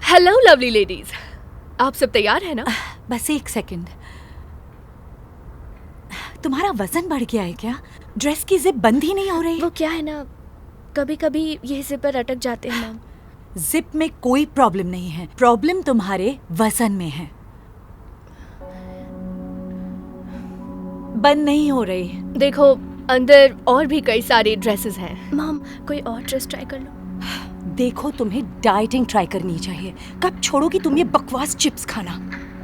Hello lovely ladies, आप सब तैयार हैं ना? बस एक सेकंड। तुम्हारा वजन बढ़ गया है क्या? ड्रेस की जिप बंद ही नहीं हो रही। वो क्या है ना, कभी कभी ये जिपर अटक जाते हैं मैम। जिप में कोई प्रॉब्लम नहीं है, प्रॉब्लम तुम्हारे वजन में है। बंद नहीं हो रही। देखो, अंदर और भी कई सारी ड्रेसेस हैं। मैम, कोई और ड्रेस ट्राई कर लो। देखो, तुम्हें डाइटिंग ट्राई करनी चाहिए। कब छोड़ोगी तुम ये बकवास चिप्स खाना?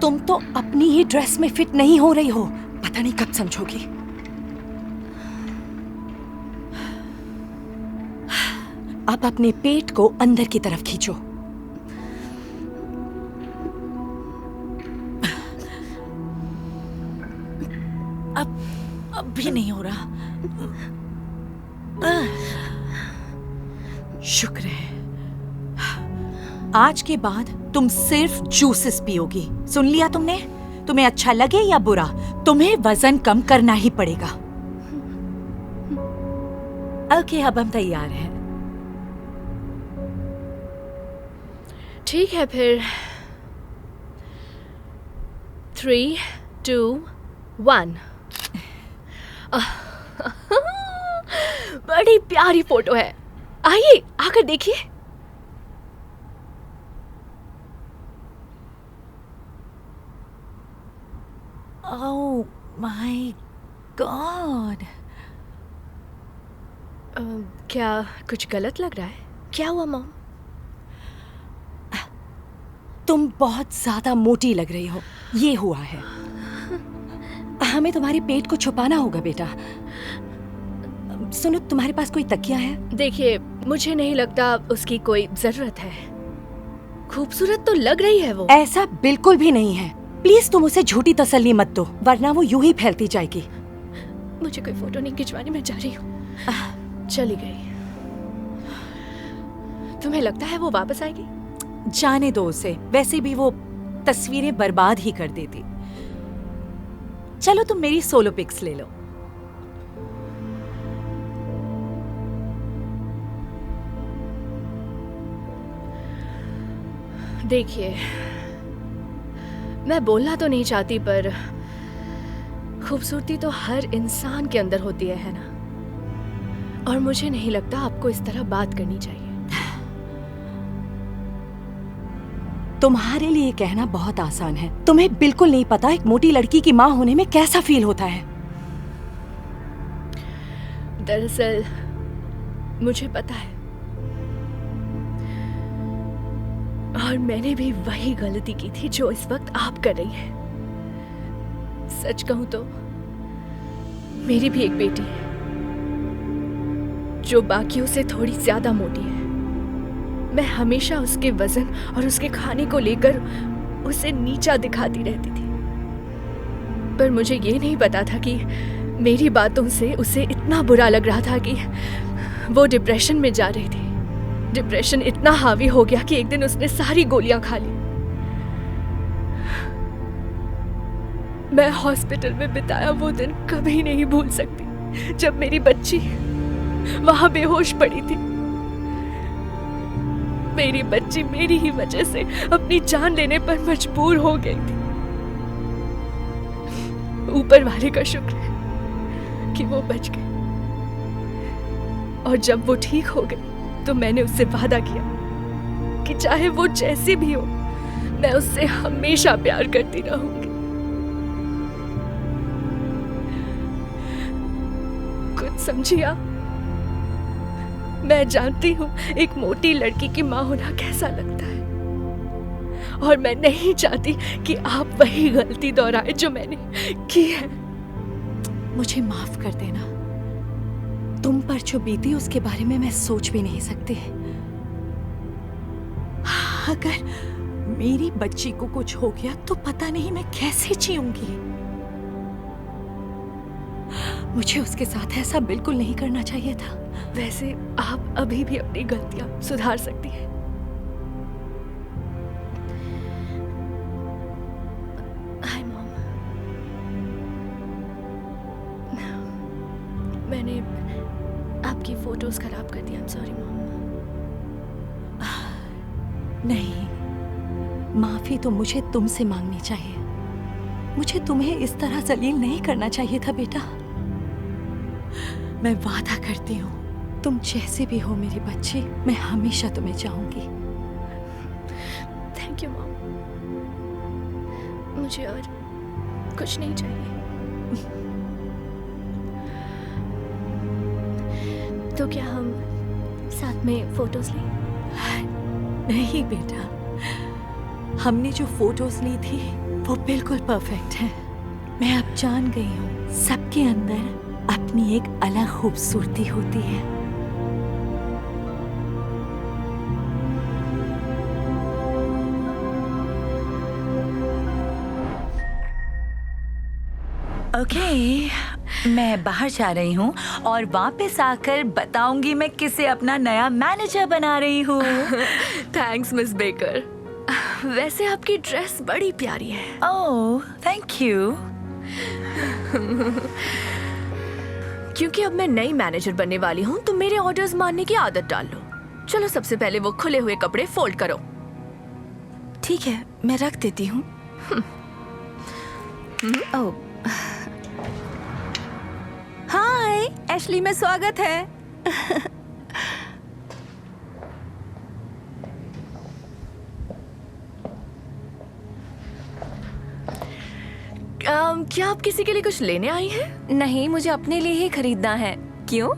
तुम तो अपनी ही ड्रेस में फिट नहीं हो रही हो, पता नहीं कब समझोगी। अब अपने पेट को अंदर की तरफ खींचो। अब भी नहीं हो रहा। शुक्र है। आज के बाद तुम सिर्फ जूसेस पियोगी, सुन लिया तुमने? तुम्हें अच्छा लगे या बुरा, तुम्हें वजन कम करना ही पड़ेगा। ओके, अब हम तैयार हैं। ठीक है फिर। 3, 2, 1। बड़ी प्यारी फोटो है, आइए आकर देखिए। Oh my God. क्या कुछ गलत लग रहा है? क्या हुआ मॉम? तुम बहुत ज्यादा मोटी लग रही हो, ये हुआ है। हमें तुम्हारे पेट को छुपाना होगा बेटा। सुनो, तुम्हारे पास कोई तकिया है? देखिए, मुझे नहीं लगता उसकी कोई जरूरत है। खूबसूरत तो लग रही है वो। ऐसा बिल्कुल भी नहीं है। प्लीज तुम उसे झूठी तसल्ली मत दो, वरना वो यूं ही फैलती जाएगी। मुझे कोई फोटो नहीं खिंचवानी, मैं जा रही हूँ। चली गई। तुम्हें लगता है वो वापस आएगी? जाने दो उसे, वैसे भी वो तस्वीरें बर्बाद ही कर देती। चलो तुम मेरी सोलो पिक्स ले लो। देखिए, मैं बोलना तो नहीं चाहती, पर खूबसूरती तो हर इंसान के अंदर होती है ना? और मुझे नहीं लगता आपको इस तरह बात करनी चाहिए। तुम्हारे लिए कहना बहुत आसान है। तुम्हें बिल्कुल नहीं पता एक मोटी लड़की की माँ होने में कैसा फील होता है। दरअसल मुझे पता है, और मैंने भी वही गलती की थी जो इस वक्त आप कर रही हैं। सच कहूं तो मेरी भी एक बेटी है जो बाकियों से थोड़ी ज्यादा मोटी है। मैं हमेशा उसके वजन और उसके खाने को लेकर उसे नीचा दिखाती रहती थी, पर मुझे ये नहीं पता था कि मेरी बातों से उसे इतना बुरा लग रहा था कि वो डिप्रेशन में जा रही थी। डिप्रेशन इतना हावी हो गया कि एक दिन उसने सारी गोलियां खा ली। मैं हॉस्पिटल में बिताया वो दिन कभी नहीं भूल सकती, जब मेरी बच्ची वहां बेहोश पड़ी थी। मेरी बच्ची मेरी ही वजह से अपनी जान लेने पर मजबूर हो गई थी। ऊपर वाले का शुक्र है कि वो बच गई, और जब वो ठीक हो गई तो मैंने उससे वादा किया कि चाहे वो जैसी भी हो, मैं उससे हमेशा प्यार करती रहूंगी। कुछ समझिए आप? मैं जानती हूँ एक मोटी लड़की की माँ होना कैसा लगता है, और मैं नहीं चाहती कि आप वही गलती दोहराए जो मैंने की है। मुझे माफ कर देना। तुम पर जो बीती उसके बारे में मैं सोच भी नहीं सकती। अगर मेरी बच्ची को कुछ हो गया तो पता नहीं मैं कैसे जीऊंगी। मुझे उसके साथ ऐसा बिल्कुल नहीं करना चाहिए था। वैसे आप अभी भी अपनी गलतियां सुधार सकती हैं। हाय मॉम, मैंने आपकी फोटोज खराब कर दी। I am sorry mom. नहीं, माफी तो मुझे तुमसे मांगनी चाहिए। मुझे तुम्हें इस तरह जलील नहीं करना चाहिए था बेटा। मैं वादा करती हूँ, तुम जैसे भी हो मेरी बच्ची, मैं हमेशा तुम्हें चाहूंगी। Thank you mom. मुझे और कुछ नहीं चाहिए। तो क्या हम साथ में फोटोज लें? नहीं बेटा, हमने जो फोटोज ली थी वो बिल्कुल परफेक्ट है। मैं अब जान गई हूँ सबके अंदर अपनी एक अलग खूबसूरती होती है। ओके, मैं बाहर जा रही हूँ और वापस आकर बताऊंगी मैं किसे अपना नया मैनेजर बना रही हूँ। Thanks miss baker. वैसे आपकी ड्रेस बड़ी प्यारी है। ओह, थैंक यू। क्योंकि अब मैं नई मैनेजर बनने वाली हूँ तो मेरे ऑर्डर्स मानने की आदत डाल लो। चलो सबसे पहले वो खुले हुए कपड़े फोल्ड करो। ठीक है, मैं रख देती हूँ। ओह, हाय एशली में स्वागत है। क्या आप किसी के लिए कुछ लेने आई हैं? नहीं, मुझे अपने लिए ही खरीदना है। क्यों?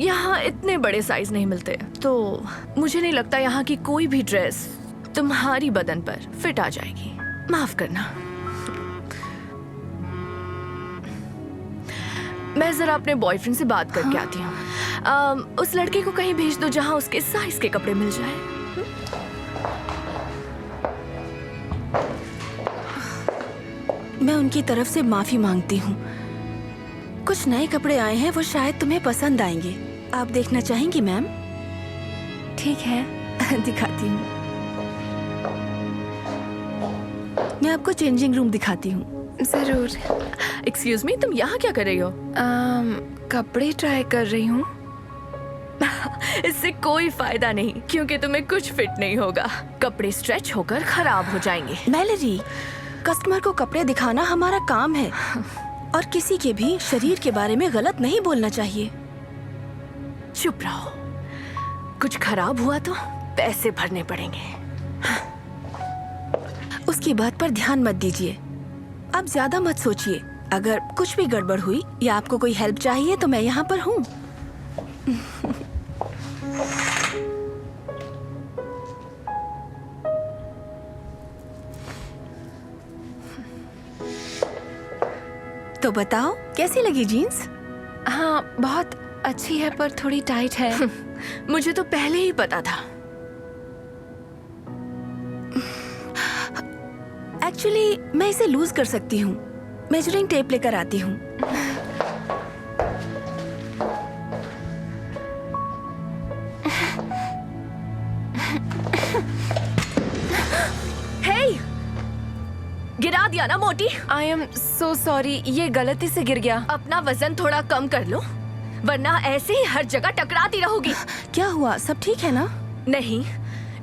यहाँ इतने बड़े साइज नहीं मिलते, तो मुझे नहीं लगता यहाँ की कोई भी ड्रेस तुम्हारी बदन पर फिट आ जाएगी। माफ करना। मैं जरा अपने बॉयफ्रेंड से बात करके आती हूँ। उस लड़के को कहीं भेज दो जहाँ उसके साइज के कपड़े मिल जाए। मैं उनकी तरफ से माफी मांगती हूँ। कुछ नए कपड़े आए हैं, वो शायद तुम्हें पसंद आएंगे। आप देखना चाहेंगी मैम? ठीक है, दिखाती हूँ। मैं आपको चेंजिंग रूम दिखाती हूँ। जरूर। एक्सक्यूज मी, तुम यहाँ क्या कर रही हो? कपड़े ट्राई कर रही हूँ। इससे कोई फायदा नहीं, क्योंकि तुम्हें कुछ फिट नहीं होगा। कपड़े स्ट्रेच होकर खराब हो जाएंगे। मैलरी, कस्टमर को कपड़े दिखाना हमारा काम है और किसी के भी शरीर के बारे में गलत नहीं बोलना चाहिए। चुप रहो। कुछ खराब हुआ तो पैसे भरने पड़ेंगे। उसकी बात पर ध्यान मत दीजिए। आप ज्यादा मत सोचिए। अगर कुछ भी गड़बड़ हुई या आपको कोई हेल्प चाहिए तो मैं यहाँ पर हूँ। तो बताओ, कैसी लगी जीन्स? हाँ, बहुत अच्छी है पर थोड़ी टाइट है। मुझे तो पहले ही पता था। एक्चुअली मैं इसे लूज कर सकती हूँ। मेजरिंग टेप लेकर आती हूँ। हे! गिरा दिया ना मोटी। आई एम सो सॉरी, ये गलती से गिर गया। अपना वजन थोड़ा कम कर लो, वरना ऐसे ही हर जगह टकराती रहोगी। क्या हुआ? सब ठीक है ना? नहीं,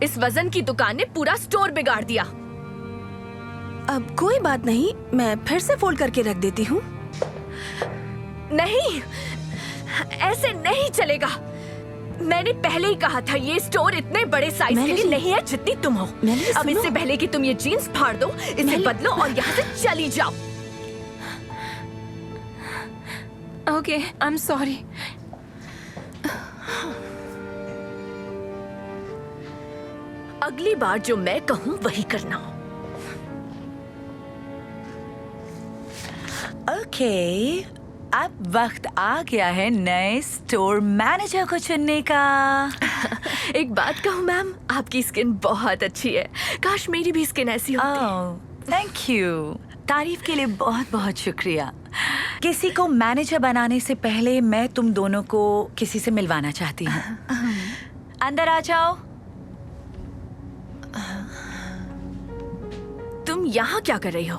इस वजन की दुकान ने पूरा स्टोर बिगाड़ दिया। अब कोई बात नहीं, मैं फिर से फोल्ड करके रख देती हूँ। नहीं, ऐसे नहीं चलेगा। मैंने पहले ही कहा था ये स्टोर इतने बड़े साइज के लिए नहीं है जितनी तुम हो। अब इससे पहले कि तुम ये जीन्स फाड़ दो, इसे बदलो और यहाँ से चली जाओ। Okay, I am sorry. अगली बार जो मैं कहूँ वही करना। ओके, अब वक्त आ गया है नए स्टोर मैनेजर को चुनने का। एक बात कहूँ मैम, आपकी स्किन बहुत अच्छी है। काश मेरी भी स्किन ऐसी होती। ओह, थैंक यू। तारीफ के लिए बहुत बहुत शुक्रिया। किसी को मैनेजर बनाने से पहले मैं तुम दोनों को किसी से मिलवाना चाहती हूँ। अंदर आ जाओ। तुम यहाँ क्या कर रही हो?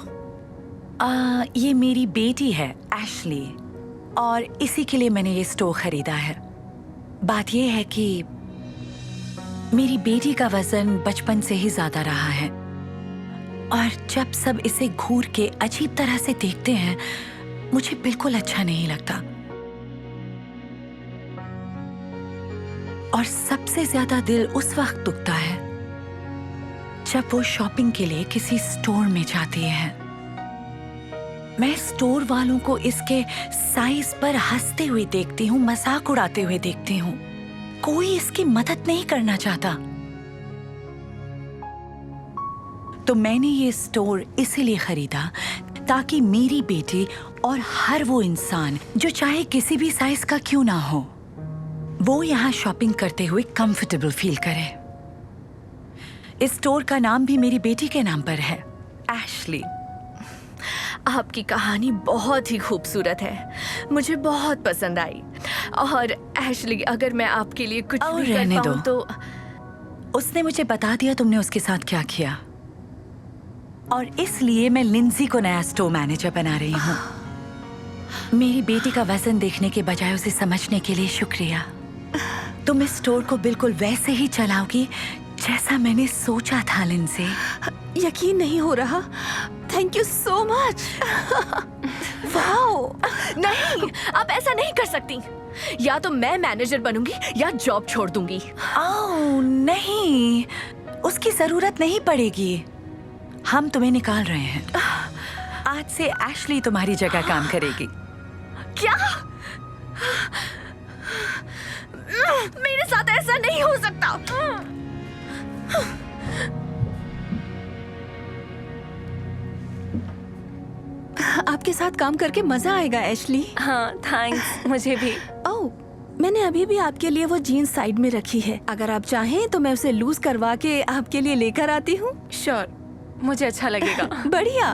ये मेरी बेटी है एशली, और इसी के लिए मैंने ये स्टोर खरीदा है। बात ये है कि मेरी बेटी का वजन बचपन से ही ज्यादा रहा है, और जब सब इसे घूर के अजीब तरह से देखते हैं, मुझे बिल्कुल अच्छा नहीं लगता। और सबसे ज्यादा दिल उस वक्त दुखता है जब वो शॉपिंग के लिए किसी स्टोर में जाती है। मैं स्टोर वालों को इसके साइज पर हंसते हुए देखती हूँ, मजाक उड़ाते हुए देखती हूँ। कोई इसकी मदद नहीं करना चाहता। तो मैंने ये स्टोर इसीलिए खरीदा ताकि मेरी बेटी और हर वो इंसान जो चाहे किसी भी साइज का क्यों ना हो, वो यहाँ शॉपिंग करते हुए कंफर्टेबल फील करे। इस स्टोर का नाम भी मेरी बेटी के नाम पर है, एशली। आपकी कहानी बहुत ही खूबसूरत है, मुझे बहुत पसंद आई। और एशली, अगर मैं आपके लिए कुछ और भी रहने कर दो। पाऊं तो उसने मुझे बता दिया तुमने उसके साथ क्या किया, और इसलिए मैं लिंजी को नया स्टोर मैनेजर बना रही हूँ। मेरी बेटी का वजन देखने के बजाय उसे समझने के लिए शुक्रिया। तुम इस स्टोर को बिल्कुल वैसे ही चलाओगी जैसा मैंने सोचा था, लिंजी। यकीन नहीं हो रहा। Thank you so much. Wow! नहीं, आप ऐसा नहीं कर सकती। या तो मैं मैनेजर बनूंगी या जॉब छोड़ दूंगी। ओह नहीं, उसकी जरूरत नहीं पड़ेगी। हम तुम्हें निकाल रहे हैं। आज से एशली तुम्हारी जगह काम करेगी। क्या? मेरे साथ ऐसा नहीं हो सकता। आपके साथ काम करके मजा आएगा एशली। हाँ थैंक्स, मुझे भी। ओह, मैंने अभी भी आपके लिए वो जीन्स साइड में रखी है। अगर आप चाहें तो मैं उसे लूज करवा के आपके लिए लेकर आती हूँ। श्योर, मुझे अच्छा लगेगा। बढ़िया।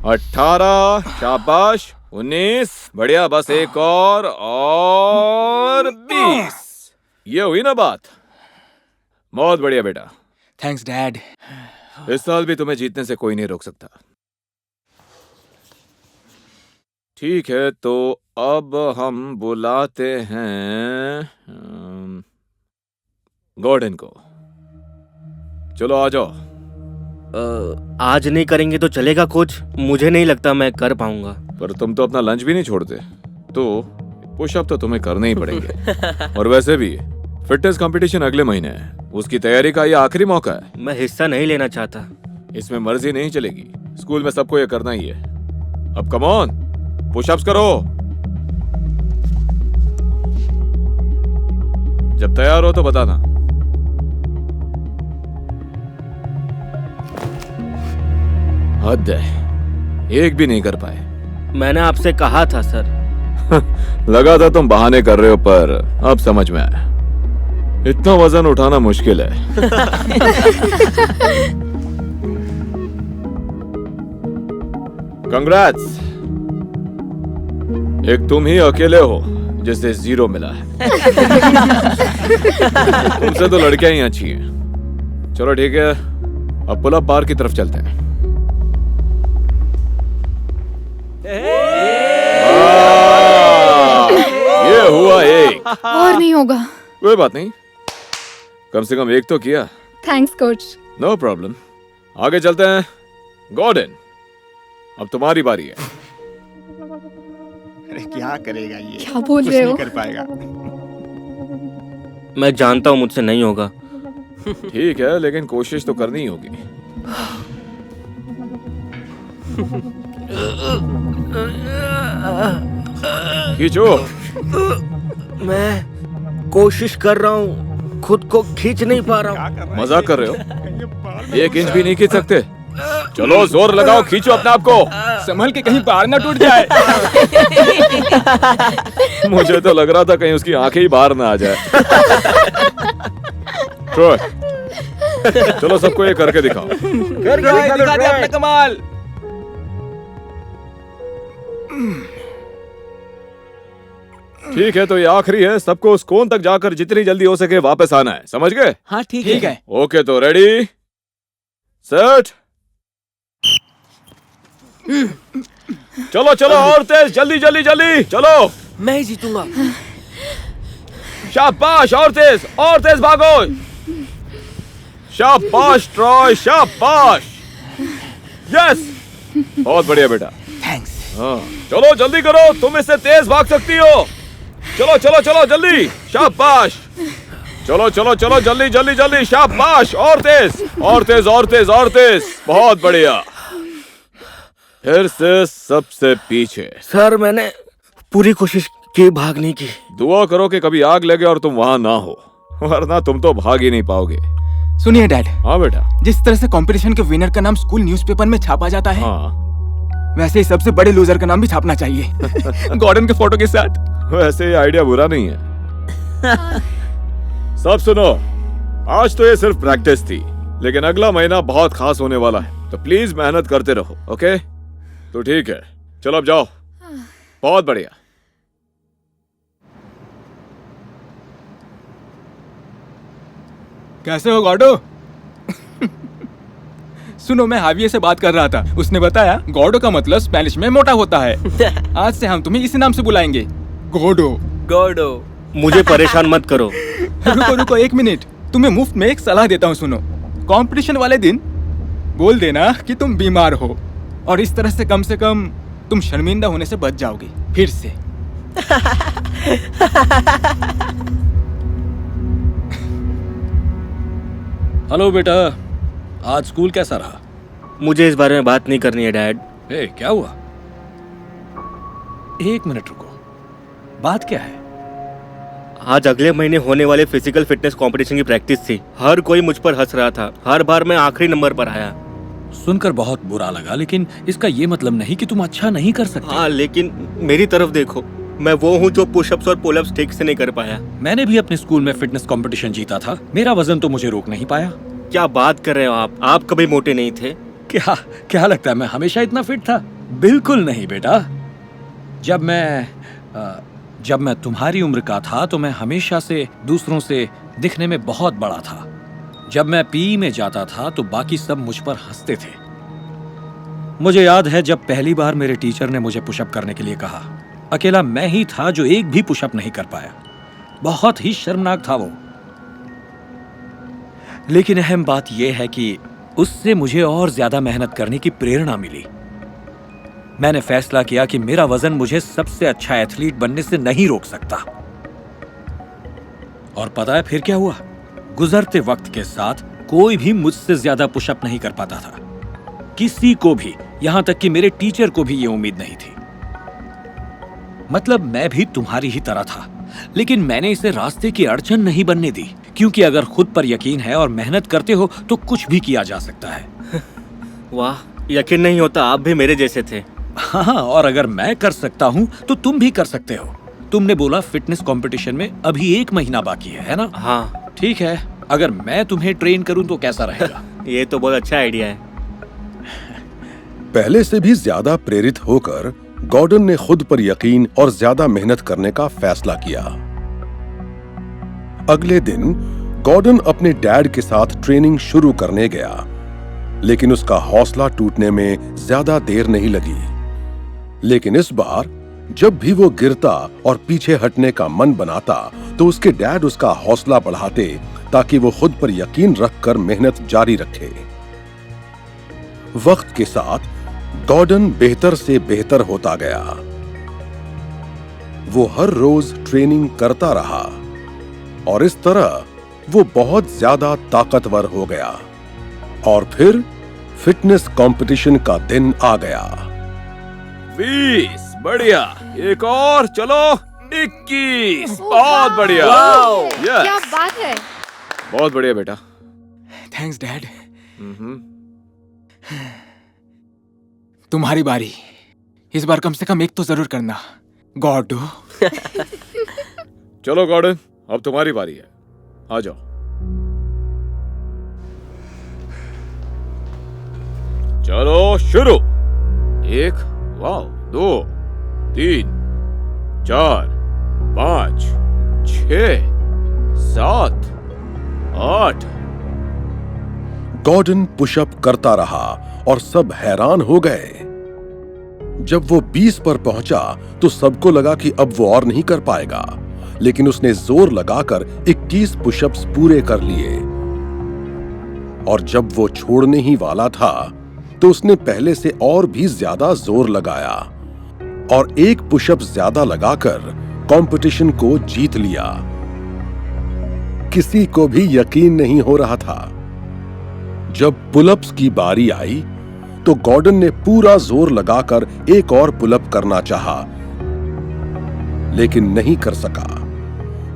18, शाबाश। 19, बढ़िया। बस एक और 20। ये हुई ना बात। बहुत बढ़िया बेटा। Thanks dad. इस साल भी तुम्हें जीतने से कोई नहीं रोक सकता। ठीक है, तो अब हम बुलाते हैं गॉर्डन को। चलो आ जाओ। आज नहीं करेंगे तो चलेगा कोच? मुझे नहीं लगता मैं कर पाऊंगा। पर तुम तो अपना लंच भी नहीं छोड़ते, तो पुशअप तो तुम्हें करने ही पड़ेंगे। और वैसे भी फिटनेस कंपटीशन अगले महीने है, उसकी तैयारी का ये आखिरी मौका है। मैं हिस्सा नहीं लेना चाहता। इसमें मर्जी नहीं चलेगी, स्कूल में सबको ये करना ही है। अब कम ऑन, पुशअप्स करो। जब तैयार हो तो बताना। हद है, एक भी नहीं कर पाए। मैंने आपसे कहा था सर। लगा था तुम बहाने कर रहे हो, पर अब समझ में आया इतना वजन उठाना मुश्किल है। कंग्रेट्स, एक तुम ही अकेले हो जिसे 0 मिला है। तुमसे तो लड़कियां ही अच्छी हैं। चलो ठीक है, अब पुल-अप बार की तरफ चलते हैं। ये हुआ एक। और नहीं होगा। कोई बात नहीं, कम से कम एक तो किया। Thanks coach. No problem. आगे चलते हैं। गॉर्डन, अब तुम्हारी बारी है। अरे क्या करेगा ये? क्या बोल कुछ रहे नहीं हो? कर पाएगा। मैं जानता हूँ मुझसे नहीं होगा। ठीक है, लेकिन कोशिश तो करनी ही होगी। खींचो। मैं कोशिश कर रहा हूँ, खुद को खींच नहीं पा रहा हूँ। मजाक कर रहे हो? 1 इंच भी नहीं खींच सकते? चलो जोर लगाओ, खींचो अपने आप को। संभल के कहीं बाहर ना टूट जाए। मुझे तो लग रहा था कहीं उसकी आंखें ही बाहर ना आ जाए। ट्रोय, चलो सबको ये करके दिखाओ। दिखा दे अपना कमाल। ठीक है, तो ये आखिरी है। सबको उस कोन तक जाकर जितनी जल्दी हो सके वापस आना है, समझ गए? हाँ ठीक है। ओके, तो रेडी, सेट, चलो चलो और तेज, जल्दी जल्दी जल्दी चलो। मैं ही जीतूंगा। शाबाश, और तेज भागो। शाबाश ट्रॉय, शाबाश। यस, बहुत बढ़िया बेटा। थैंक्स। हाँ, चलो जल्दी करो, तुम इससे तेज भाग सकती हो। चलो चलो चलो जल्दी, शाबाश। चलो चलो चलो जल्दी जल्दी जल्दी, शाबाश। और तेज और तेज और तेज और तेज, बहुत बढ़िया। फिर से सबसे पीछे। सर मैंने पूरी कोशिश की भागने की। दुआ करो कि कभी आग लगे और तुम वहां ना हो, वरना तुम तो भाग ही नहीं पाओगे। सुनिए डैड, हाँ बेटा। जिस तरह से कंपटीशन के विनर का नाम स्कूल न्यूज़पेपर में छापा जाता है, हाँ, वैसे ही सबसे बड़े लूजर का नाम भी छापना चाहिए गॉर्डन के फोटो के साथ। वैसे ये आइडिया बुरा नहीं है। सब सुनो, आज तो ये सिर्फ प्रैक्टिस थी, लेकिन अगला महीना बहुत खास होने वाला है, तो प्लीज मेहनत करते रहो। ओके? तो ठीक है, चलो अब जाओ। बहुत बढ़िया। कैसे हो गॉडो? सुनो, मैं हाविये से बात कर रहा था, उसने बताया गॉडो का मतलब स्पेनिश में मोटा होता है। आज से हम तुम्हें इसी नाम से बुलाएंगे, गॉडो। गॉडो। मुझे परेशान मत करो। रुको रुको एक मिनट, तुम्हें मुफ्त में एक सलाह देता हूँ, सुनो। कंपटीशन वाले दिन बोल देना कि तुम बीमार हो, और इस तरह से कम तुम शर्मिंदा होने से बच जाओगे फिर से। हेलो बेटा, आज स्कूल कैसा रहा? मुझे इस बारे में बात नहीं करनी है डैड। क्या हुआ? एक मिनट रुको, बात क्या है? आज अगले महीने होने वाले फिजिकल फिटनेस कंपटीशन की प्रैक्टिस थी। हर कोई मुझ पर हंस रहा था, हर बार मैं आखिरी नंबर पर आया। सुनकर बहुत बुरा लगा, लेकिन इसका ये मतलब नहीं कि तुम अच्छा नहीं कर सकते। हाँ, लेकिन मेरी तरफ देखो, मैं वो हूँ जो पुशअप्स और पुलअप्स ठीक से नहीं कर पाया। मैंने भी अपने स्कूल में फिटनेस कंपटीशन जीता था, मेरा वजन तो मुझे रोक नहीं पाया। क्या बात कर रहे हो आप कभी मोटे नहीं थे? क्या क्या लगता है मैं हमेशा इतना फिट था? बिल्कुल नहीं बेटा। जब मैं तुम्हारी उम्र का था तो मैं हमेशा से दूसरों से दिखने में बहुत बड़ा था। जब मैं पीई में जाता था तो बाकी सब मुझ पर हंसते थे। मुझे याद है जब पहली बार मेरे टीचर ने मुझे पुशअप करने के लिए कहा, अकेला मैं ही था जो एक भी पुशअप नहीं कर पाया। बहुत ही शर्मनाक था वो। लेकिन अहम बात यह है कि उससे मुझे और ज्यादा मेहनत करने की प्रेरणा मिली। मैंने फैसला किया कि मेरा वजन मुझे सबसे अच्छा एथलीट बनने से नहीं रोक सकता। और पता है फिर क्या हुआ? गुजरते वक्त के साथ कोई भी मुझसे ज्यादा पुशअप नहीं कर पाता था, किसी को भी, यहां तक कि मेरे टीचर को भी यह उम्मीद नहीं थी। मतलब मैं भी तुम्हारी ही तरह था, लेकिन मैंने इसे रास्ते की अड़चन नहीं बनने दी, क्योंकि अगर खुद पर यकीन है और मेहनत करते हो तो कुछ भी किया जा सकता है। वाह, यकीन नहीं होता आप भी मेरे जैसे थे। हाँ, और अगर मैं कर सकता हूँ तो तुम भी कर सकते हो। तुमने बोला फिटनेस कंपटीशन में अभी 1 महीना बाकी है ना? हाँ। ठीक है, अगर मैं तुम्हें ट्रेन करूँ तो कैसा रहेगा? ये तो बहुत अच्छा आइडिया है। पहले से भी ज्यादा प्रेरित होकर गॉर्डन ने खुद पर यकीन और ज्यादा मेहनत करने का फैसला किया। अगले दिन गॉर्डन अपने डैड के साथ ट्रेनिंग शुरू करने गया, लेकिन उसका हौसला टूटने में ज्यादा देर नहीं लगी। लेकिन इस बार जब भी वो गिरता और पीछे हटने का मन बनाता तो उसके डैड उसका हौसला बढ़ाते ताकि वो खुद पर यकीन रखकर मेहनत जारी रखे। वक्त के साथ गॉर्डन बेहतर से बेहतर होता गया। वो हर रोज ट्रेनिंग करता रहा और इस तरह वो बहुत ज्यादा ताकतवर हो गया। और फिर फिटनेस कंपटीशन का दिन आ गया। 20, बढ़िया। एक और, चलो 21, बहुत बढ़िया। Yes. क्या बात है। बहुत बढ़िया बेटा। Thanks dad. तुम्हारी बारी। इस बार कम से कम एक तो जरूर करना, गॉडो। चलो गॉर्डन, अब तुम्हारी बारी है, आ जाओ। चलो शुरू। 1, वाओ, 2, 3, 4, 5, 6, 7, 8। गॉर्डन पुशअप करता रहा और सब हैरान हो गए। जब वो 20 पर पहुंचा तो सबको लगा कि अब वो और नहीं कर पाएगा, लेकिन उसने जोर लगाकर 21 पुशअप्स पूरे कर लिए। और जब वो छोड़ने ही वाला था तो उसने पहले से और भी ज्यादा जोर लगाया और एक पुशअप ज्यादा लगाकर कंपटीशन को जीत लिया। किसी को भी यकीन नहीं हो रहा था। जब पुलअप्स की बारी आई तो गॉर्डन ने पूरा जोर लगाकर एक और पुलअप करना चाहा, लेकिन नहीं कर सका।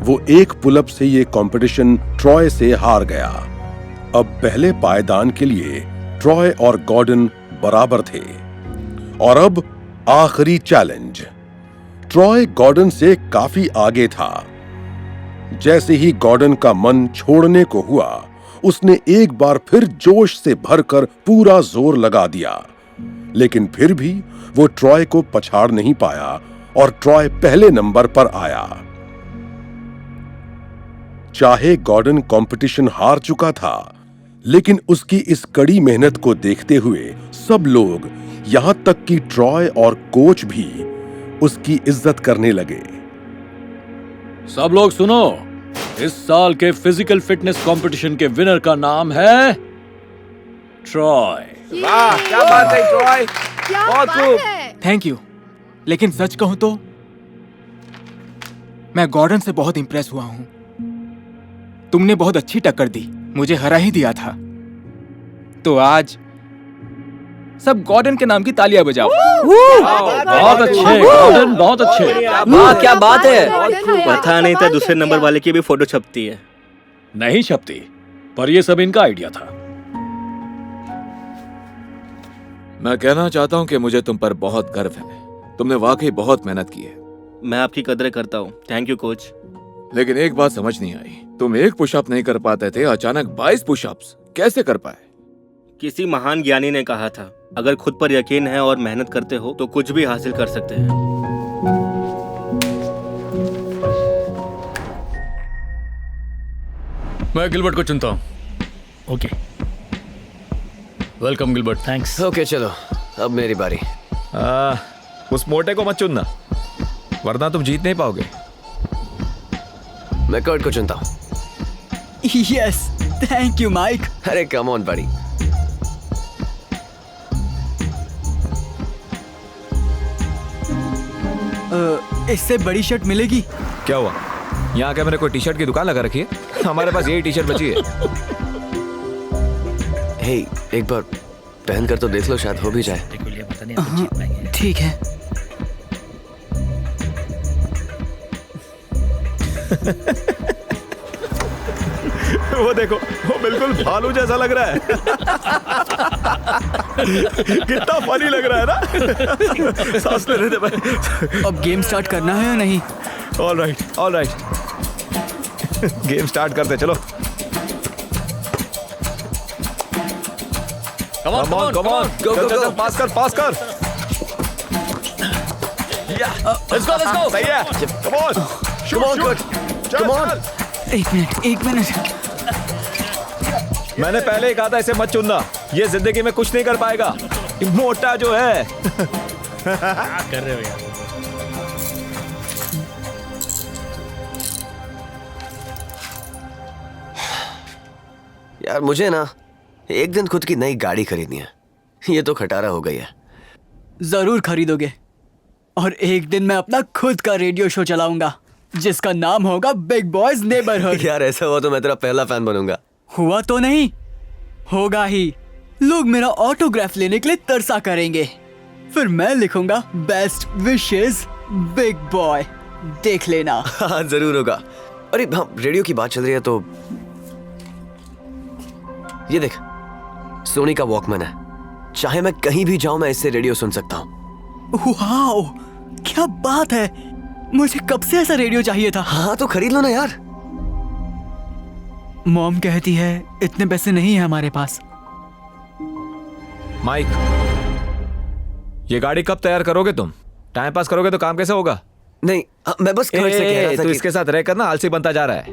वो एक पुलअप से ये कंपटीशन ट्रॉय से हार गया। अब पहले पायदान के लिए ट्रॉय और गॉर्डन बराबर थे। और अब आखिरी चैलेंज। ट्रॉय गॉर्डन से काफी आगे था। जैसे ही गॉर्डन का मन छोड़ने को हुआ, उसने एक बार फिर जोश से भरकर पूरा जोर लगा दिया, लेकिन फिर भी वो ट्रॉय को पछाड़ नहीं पाया और ट्रॉय पहले नंबर पर आया। चाहे गॉर्डन कंपटीशन हार चुका था, लेकिन उसकी इस कड़ी मेहनत को देखते हुए सब लोग, यहां तक कि ट्रॉय और कोच भी उसकी इज्जत करने लगे। सब लोग सुनो, इस साल के फिजिकल फिटनेस कंपटीशन के विनर का नाम है ट्रॉय। वाह, क्या बात है ट्रॉय, बहुत खूब। Thank you. लेकिन सच कहूं तो मैं गॉर्डन से बहुत इंप्रेस हुआ हूं। तुमने बहुत अच्छी टक्कर दी, मुझे हरा ही दिया था। तो आज सब गॉर्डन के नाम की तालियां बजाओ। बहुत अच्छे गॉर्डन, बहुत अच्छे। क्या बात है। पता नहीं था दूसरे नंबर वाले की भी फोटो छपती है। नहीं छपती, पर ये सब इनका आइडिया था। मैं कहना चाहता हूँ कि मुझे तुम पर बहुत गर्व है। तुमने वाकई बहुत मेहनत की है। मैं आपकी कदर करता हूँ। Thank you coach. लेकिन एक बात समझ नहीं आई, तुम एक पुशअप नहीं कर पाते थे, अचानक 22 पुशअप्स कैसे कर पाए? किसी महान ज्ञानी ने कहा था, अगर खुद पर यकीन है और मेहनत करते हो तो कुछ भी हासिल कर सकते हैं। मैं गिलबर्ट को चुनता हूँ। Okay, welcome Gilbert. Thanks. Okay चलो, अब मेरी बारी। उस मोटे को मत चुनना, वरना तुम जीत नहीं पाओगे। मैं कर्ट को चुनता हूँ। Yes, thank you Mike. अरे कम ऑन बड़ी। इससे बड़ी शर्ट मिलेगी? क्या हुआ, यहाँ क्या मैंने कोई टी शर्ट की दुकान लगा रखी है? हमारे पास यही टी शर्ट बची है। हे, एक बार पहन कर तो देख लो, शायद हो भी जाए। ठीक है। वो देखो, वो बिल्कुल भालू जैसा लग रहा है। कितना फनी लग रहा है ना। सांस लेने दे भाई। अब गेम स्टार्ट करना है या नहीं? All right, all right. Game start करते, चलो। Come on, come on, go. पास कर, पास कर। Let's go. सही है। Come on, Come on. एक मिनट। मैंने पहले ही कहा था इसे मत चुनना, ये जिंदगी में कुछ नहीं कर पाएगा। ये मोटा जो है। क्या कर रहे हो यार? यार मुझे ना एक दिन खुद की नई गाड़ी खरीदनी है। ये तो खटारा हो गई है। जरूर खरीदोगे, और एक दिन मैं अपना खुद का रेडियो शो चलाऊंगा जिसका नाम होगा बिग बॉयज नेबरहुड। यार ऐसा हुआ तो मैं तेरा पहला फैन बनूंगा। हुआ तो नहीं, होगा ही। लोग मेरा ऑटोग्राफ लेने के लिए तरसा करेंगे। फिर मैं लिखूंगा बेस्ट विशेस बिग बॉय, देख लेना। हाँ जरूर होगा। अरे हाँ, रेडियो की बात चल रही है तो ये देख, सोनी का वॉकमैन है। चाहे मैं कहीं भी जाऊं, मैं इससे रेडियो सुन सकता हूँ। वाओ, क्या बात है। मुझे कब से ऐसा रेडियो चाहिए था। हाँ तो खरीद लो ना यार। मॉम कहती है इतने पैसे नहीं है हमारे पास। माइक, ये गाड़ी कब तैयार करोगे तुम? टाइम पास करोगे तो काम कैसे होगा? नहीं, मैं बस कर्ट से कह रहा था तू कि इसके साथ रहकर ना आलसी बनता जा रहा है।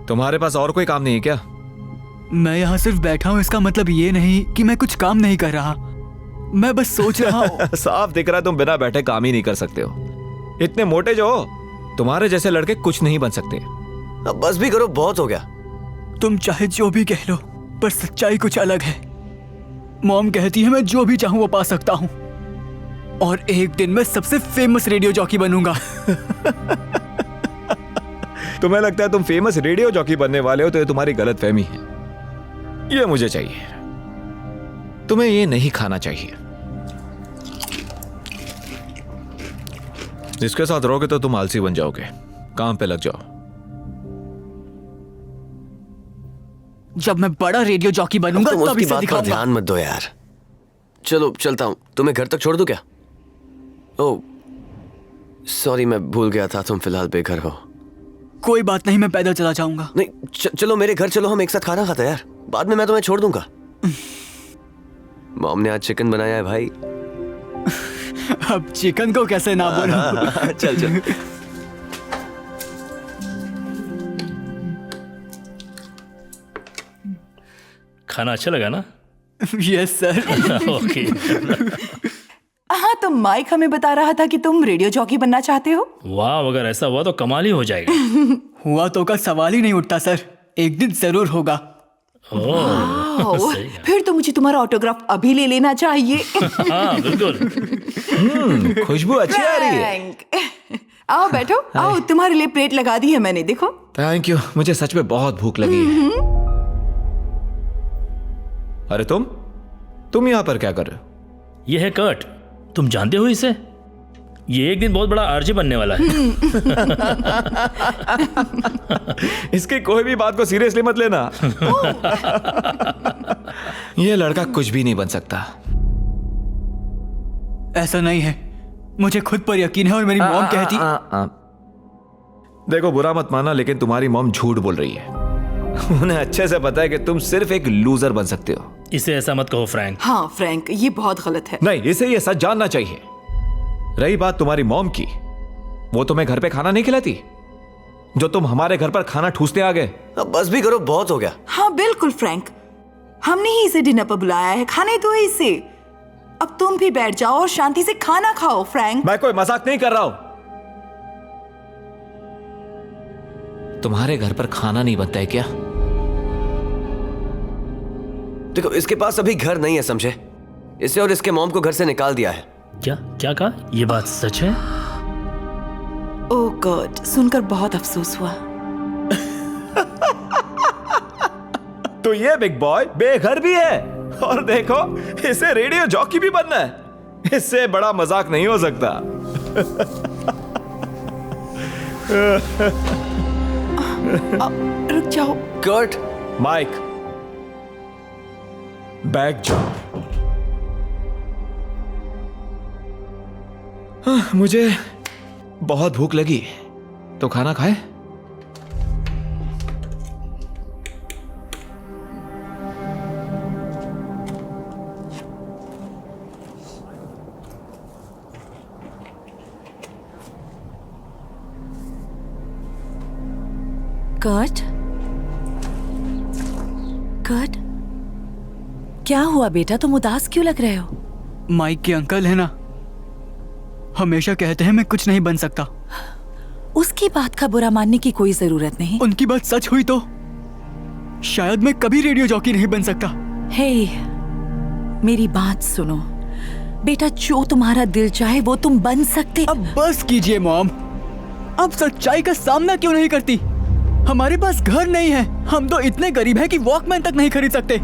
तुम्हारे पास और कोई काम नहीं है क्या? मैं यहाँ सिर्फ बैठा हूँ, इसका मतलब ये नहीं कि मैं कुछ काम नहीं कर रहा। मैं बस सोच रहा हूँ। साफ दिख रहा है तुम बिना बैठे काम ही नहीं कर सकते हो। इतने मोटे जो हो, तुम्हारे जैसे लड़के कुछ नहीं बन सकते। अब बस भी करो, बहुत हो गया। तुम चाहे जो भी कह लो, पर सच्चाई कुछ अलग है। मॉम कहती है मैं जो भी चाहूँ वो पा सकता हूँ, और एक दिन मैं सबसे फेमस रेडियो जॉकी बनूंगा। तुम्हें लगता है तुम फेमस रेडियो जॉकी बनने वाले हो, तो ये तुम्हारी गलतफहमी है। ये मुझे चाहिए, तुम्हें ये नहीं खाना चाहिए। इसके साथ रहोगे तो तुम आलसी बन जाओगे। काम पे लग जाओ। जब मैं बड़ा रेडियो जॉकी बनूंगा तुम तब उसकी इसे बात पर दिखाऊंगा। ध्यान मत दो यार। चलो चलता हूँ, तुम्हें घर तक छोड़ दूं क्या? ओह सॉरी, मैं भूल गया था तुम फिलहाल बेघर हो। कोई बात नहीं, मैं पैदल चला जाऊंगा। नहीं चलो मेरे घर चलो, हम एक साथ खाना खाते हैं यार। बाद में मैं तुम्हें छोड़ दूंगा। मॉम ने आज चिकन बनाया है भाई। अब चिकन को कैसे ना बोलूं। चल चल। खाना अच्छा लगा ना? Yes sir. ओके। हाँ, तो माइक हमें बता रहा था कि तुम रेडियो जॉकी बनना चाहते हो। वाह, अगर ऐसा हुआ तो कमाल ही हो जाएगा। हुआ तो का सवाल ही नहीं उठता सर, एक दिन जरूर होगा। वाओ, सही है। फिर तो मुझे तुम्हारा ऑटोग्राफ अभी ले लेना चाहिए। हाँ बिल्कुल। खुशबू अच्छी आ रही है। फ्रैंक, आओ बैठो, आओ, तुम्हारे लिए प्लेट लगा दी है मैंने, देखो। थैंक यू, मुझे सच में बहुत भूख लगी है। अरे तुम यहाँ पर क्या कर रहे हो? ये है कर्ट, तुम जानते हो इसे? ये एक दिन बहुत बड़ा आरजे बनने वाला है। इसकी कोई भी बात को सीरियसली मत लेना। ये लड़का कुछ भी नहीं बन सकता। ऐसा नहीं है, मुझे खुद पर यकीन है, और मेरी मॉम कहती। देखो बुरा मत माना, लेकिन तुम्हारी मॉम झूठ बोल रही है। उन्हें अच्छे से पता है कि तुम सिर्फ एक लूजर बन सकते हो। इसे ऐसा मत कहो फ्रैंक। हाँ फ्रैंक, ये बहुत गलत है। नहीं, इसे ये सच जानना चाहिए। रही बात तुम्हारी मॉम की, वो तुम्हें घर पे खाना नहीं खिलाती, जो तुम हमारे घर पर खाना ठूसते आ गए। अब बस भी करो, बहुत हो गया। हाँ बिल्कुल फ्रैंक, हमने ही इसे डिनर पर बुलाया है, खाने दो इसे। अब तुम भी बैठ जाओ और शांति से खाना खाओ फ्रैंक। मैं कोई मजाक नहीं कर रहा हूं। तुम्हारे घर पर खाना नहीं बनता है क्या? देखो इसके पास अभी घर नहीं है, समझे? इसे और इसके मॉम को घर से निकाल दिया है। क्या क्या कहा? ये बात सच है? ओह गॉड, सुनकर बहुत अफसोस हुआ। तो ये बिग बॉय बेघर भी है, और देखो इसे रेडियो जॉकी भी बनना है। इससे बड़ा मजाक नहीं हो सकता। रुक जाओ। कर्ट, माइक, बैठ जाओ। मुझे बहुत भूख लगी, तो खाना खाए? कर्ट, कर्ट, क्या हुआ बेटा, तुम उदास क्यों लग रहे हो? माइक के अंकल है ना, हमेशा कहते हैं मैं कुछ नहीं बन सकता। उसकी बात का बुरा मानने की कोई जरूरत नहीं। उनकी बात सच हुई तो शायद मैं कभी रेडियो जॉकी नहीं बन सकता। हे, मेरी बात सुनो बेटा, जो तुम्हारा दिल चाहे वो तुम बन सकते। अब बस कीजिए मॉम, अब सच्चाई का सामना क्यों नहीं करती? हमारे पास घर नहीं है, हम तो इतने गरीब हैं कि वॉकमैन तक नहीं खरीद सकते।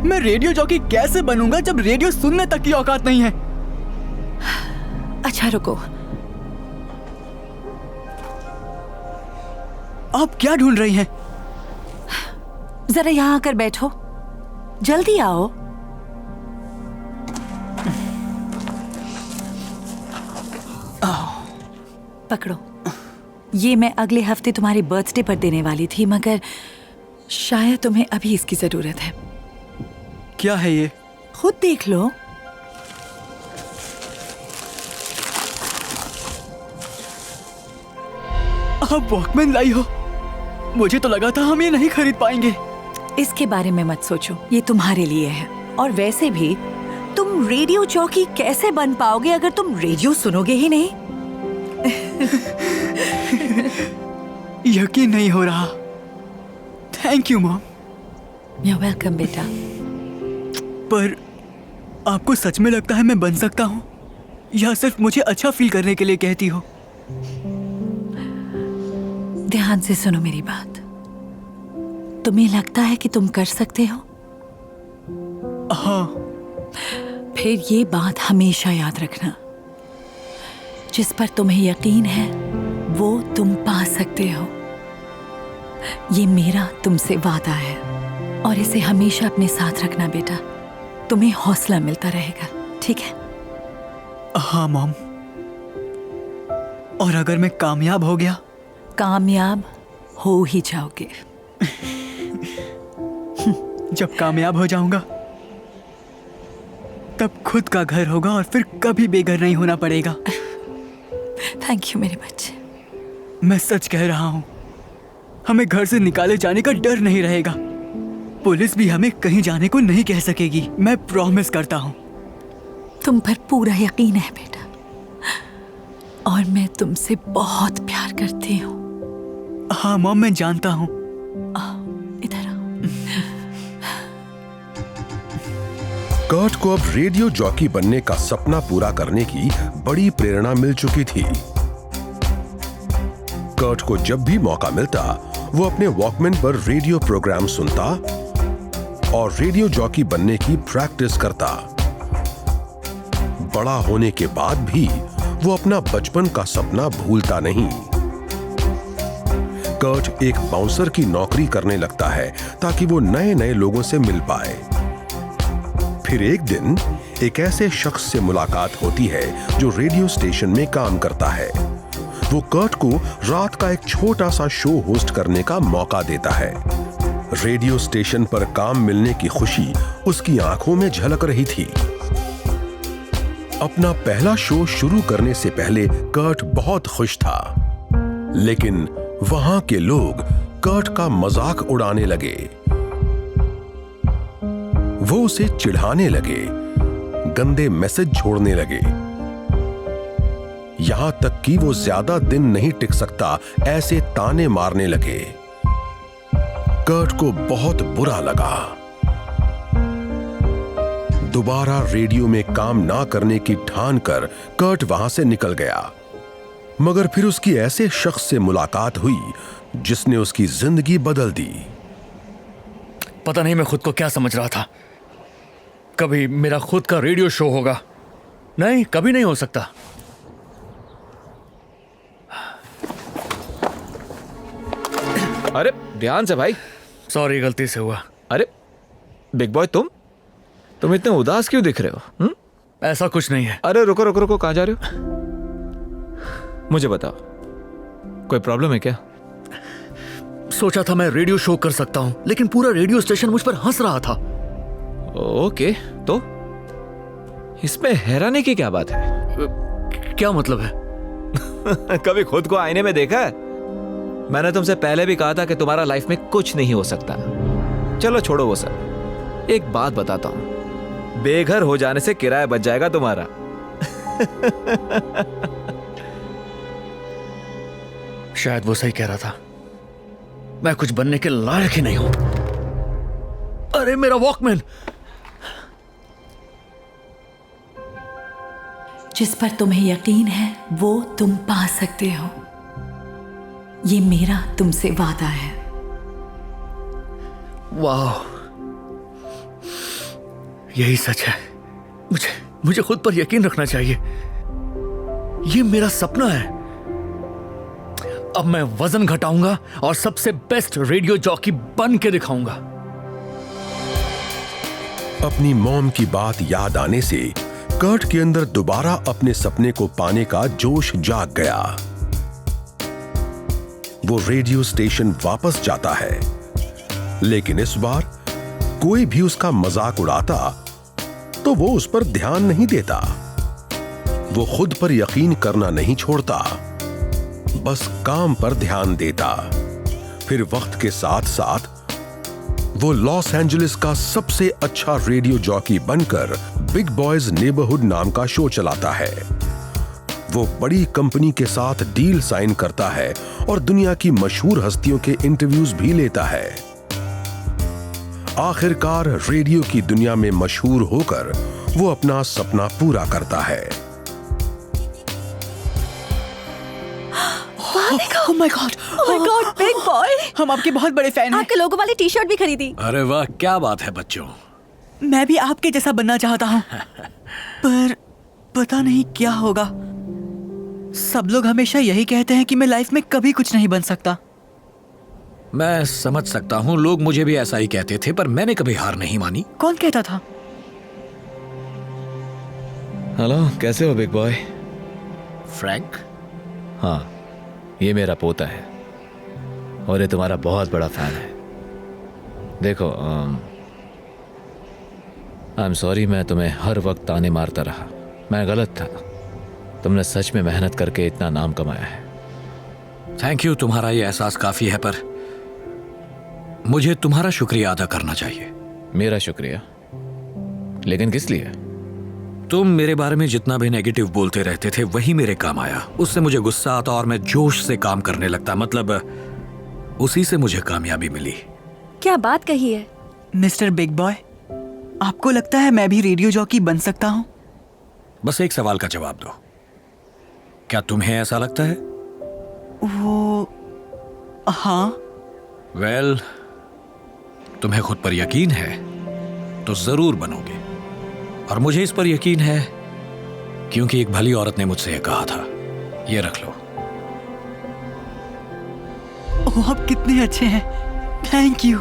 मैं रेडियो जॉकी कैसे बनूंगा जब रेडियो सुनने तक की औकात नहीं है? अच्छा रुको, आप क्या ढूंढ रही हैं? जरा यहाँ आकर बैठो, जल्दी आओ। पकड़ो, ये मैं अगले हफ्ते तुम्हारे बर्थडे पर देने वाली थी, मगर शायद तुम्हें अभी इसकी जरूरत है। क्या है ये? खुद देख लो। आप वॉकमैन लाई हो? मुझे तो लगा था हम ये नहीं खरीद पाएंगे। इसके बारे में मत सोचो, ये तुम्हारे लिए है। और वैसे भी तुम रेडियो जॉकी कैसे बन पाओगे अगर तुम रेडियो सुनोगे ही नहीं? यकीन नहीं हो रहा। Thank you mom. You're welcome, बेटा। पर आपको सच में लगता है मैं बन सकता हूँ, या सिर्फ मुझे अच्छा फील करने के लिए कहती हो? ध्यान से सुनो मेरी बात। तुम्हें लगता है कि तुम कर सकते हो? हाँ। फिर ये बात हमेशा याद रखना, जिस पर तुम्हें यकीन है वो तुम पा सकते हो। ये मेरा तुमसे वादा है और इसे हमेशा अपने साथ रखना बेटा। तुम्हें हौसला मिलता रहेगा, ठीक है? हाँ मॉम। और अगर मैं कामयाब हो गया? कामयाब हो ही जाओगे। जब कामयाब हो जाऊंगा तब खुद का घर होगा और फिर कभी बेघर नहीं होना पड़ेगा। थैंक यू मेरे बच्चे। मैं सच कह रहा हूँ, हमें घर से निकाले जाने का डर नहीं रहेगा। पुलिस भी हमें कहीं जाने को नहीं कह सकेगी, मैं प्रॉमिस करता हूँ। तुम पर पूरा यकीन है बेटा, और मैं तुमसे बहुत प्यार करती हूँ। हाँ मॉम, मैं जानता हूँ। इधर आओ। कर्ट को अब रेडियो जॉकी बनने का सपना पूरा करने की बड़ी प्रेरणा मिल चुकी थी। कर्ट को जब भी मौका मिलता वो अपने वॉकमैन पर रेडियो प्रोग्राम सुनता और रेडियो जॉकी बनने की प्रैक्टिस करता। बड़ा होने के बाद भी वो अपना बचपन का सपना भूलता नहीं। कर्ट एक बाउंसर की नौकरी करने लगता है ताकि वो नए नए लोगों से मिल पाए। फिर एक दिन एक ऐसे शख्स से मुलाकात होती है जो रेडियो स्टेशन में काम करता है। वो कर्ट को रात का एक छोटा सा शो होस्ट करने का मौका देता है। रेडियो स्टेशन पर काम मिलने की खुशी उसकी आंखों में झलक रही थी। अपना पहला शो शुरू करने से पहले कर्ट बहुत खुश था, लेकिन वहां के लोग कर्ट का मजाक उड़ाने लगे। वो उसे चिढ़ाने लगे, गंदे मैसेज छोड़ने लगे। यहां तक कि वो ज्यादा दिन नहीं टिक सकता ऐसे ताने मारने लगे। कर्ट को बहुत बुरा लगा। दोबारा रेडियो में काम ना करने की ठान कर कर्ट वहां से निकल गया। मगर फिर उसकी ऐसे शख्स से मुलाकात हुई जिसने उसकी जिंदगी बदल दी। पता नहीं मैं खुद को क्या समझ रहा था। कभी मेरा खुद का रेडियो शो होगा? नहीं, कभी नहीं हो सकता। अरे ध्यान से भाई। सॉरी, गलती से हुआ। अरे बिग बॉय, तुम इतने उदास क्यों दिख रहे हो? ऐसा कुछ नहीं है। अरे रुको रुको रुको, कहां जा रहे हो? मुझे बताओ, कोई प्रॉब्लम है क्या? सोचा था मैं रेडियो शो कर सकता हूं, लेकिन पूरा रेडियो स्टेशन मुझ पर हंस रहा था। ओके, तो इसमें हैरानी की क्या बात है? क्या मतलब है? कभी खुद को आईने में देखा है? मैंने तुमसे पहले भी कहा था कि तुम्हारा लाइफ में कुछ नहीं हो सकता। चलो छोड़ो वो सब। एक बात बताता हूं, बेघर हो जाने से किराया बच जाएगा तुम्हारा। शायद वो सही कह रहा था। मैं कुछ बनने के लायक ही नहीं हूं। अरे मेरा वॉकमैन! जिस पर तुम्हें यकीन है वो तुम पा सकते हो। ये मेरा तुमसे वादा है। वाह, यही सच है। मुझे खुद पर यकीन रखना चाहिए। ये मेरा सपना है। अब मैं वजन घटाऊंगा और सबसे बेस्ट रेडियो जॉकी बन के दिखाऊंगा। अपनी मॉम की बात याद आने से कर्ट के अंदर दोबारा अपने सपने को पाने का जोश जाग गया। वो रेडियो स्टेशन वापस जाता है, लेकिन इस बार कोई भी उसका मजाक उड़ाता तो वो उस पर ध्यान नहीं देता। वो खुद पर यकीन करना नहीं छोड़ता, बस काम पर ध्यान देता। फिर वक्त के साथ साथ वो लॉस एंजलिस का सबसे अच्छा रेडियो जॉकी बनकर बिग बॉयज नेबरहुड नाम का शो चलाता है। वो बड़ी कंपनी के साथ डील साइन करता है और दुनिया की मशहूर हस्तियों के इंटरव्यूज भी लेता है। आखिरकार रेडियो की दुनिया में मशहूर होकर वो अपना सपना पूरा करता है। Oh my God, big boy, हम आपके बहुत बड़े फैन हैं। आपके लोगों वाली टी शर्ट भी खरीदी। अरे वाह, क्या बात है बच्चों। मैं भी आपके जैसा बनना चाहता हूँ, पर पता नहीं क्या होगा। सब लोग हमेशा यही कहते हैं कि मैं लाइफ में कभी कुछ नहीं बन सकता। मैं समझ सकता हूँ, लोग मुझे भी ऐसा ही कहते थे, पर मैंने कभी हार नहीं मानी। कौन कहता था? हेलो, कैसे हो बिग बॉय? फ्रैंक? हाँ, ये मेरा पोता है और ये तुम्हारा बहुत बड़ा फैन है। देखो, आई एम सॉरी, मैं तुम्हें हर वक्त ताने मारता रहा। मैं गलत था। तुमने सच में मेहनत करके इतना नाम कमाया है। थैंक यू, तुम्हारा ये एहसास काफी है, पर मुझे तुम्हारा शुक्रिया अदा करना चाहिए। मेरा शुक्रिया? लेकिन किस लिए? तुम मेरे बारे में जितना भी नेगेटिव बोलते रहते थे वही मेरे काम आया। उससे मुझे गुस्सा आता और मैं जोश से काम करने लगता। मतलब उसी से मुझे कामयाबी मिली। क्या बात कही है मिस्टर बिग बॉय, आपको लगता है मैं भी रेडियो जॉकी बन सकता हूँ? बस एक सवाल का जवाब दो, क्या तुम्हें ऐसा लगता है? वो हाँ। वेल, तुम्हें खुद पर यकीन है तो जरूर बनोगे, और मुझे इस पर यकीन है क्योंकि एक भली औरत ने मुझसे यह कहा था। ये रख लो। ओह, आप कितने अच्छे हैं। Thank you.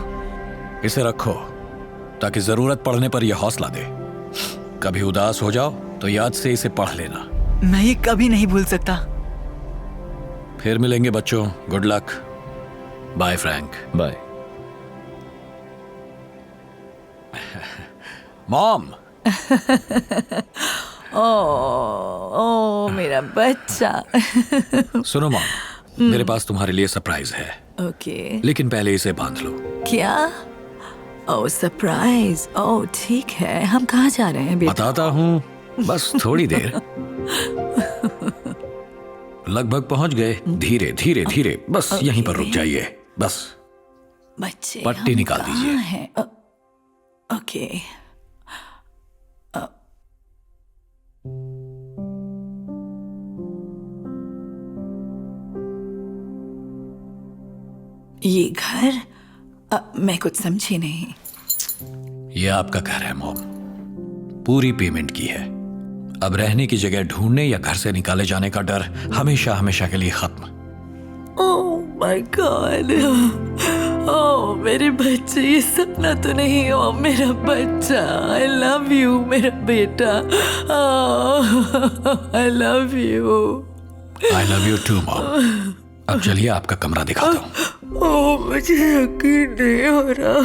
इसे रखो ताकि जरूरत पड़ने पर यह हौसला दे। कभी उदास हो जाओ तो याद से इसे पढ़ लेना। मैं ये कभी नहीं भूल सकता। फिर मिलेंगे बच्चों। Good luck. Bye Frank. Bye. Mom. ओ मेरा बच्चा। सुनो मॉम, मेरे पास तुम्हारे लिए सरप्राइज है। ओके। लेकिन पहले इसे बांध लो। क्या? ओह सरप्राइज। ओह ठीक है, हम कहाँ जा रहे हैं बेटा? बताता हूँ, बस थोड़ी देर। लगभग पहुंच गए। धीरे धीरे धीरे, बस यहीं पर रुक जाइए। बस बच्चे पट्टी निकाल दीजिए। है ओके। ये घर मैं कुछ समझी नहीं। ये आपका घर है मॉम, पूरी पेमेंट की है। अब रहने की जगह ढूंढने या घर से निकाले जाने का डर हमेशा हमेशा के लिए खत्म। Oh my God. ओह मेरे बच्चे, ये सपना तो नहीं हो। मेरा बच्चा, आई लव यू मेरा बेटा। I love you. I love you too mom. अब चलिए आपका कमरा दिखाता हूँ। ओह मुझे यकीन नहीं हो रहा।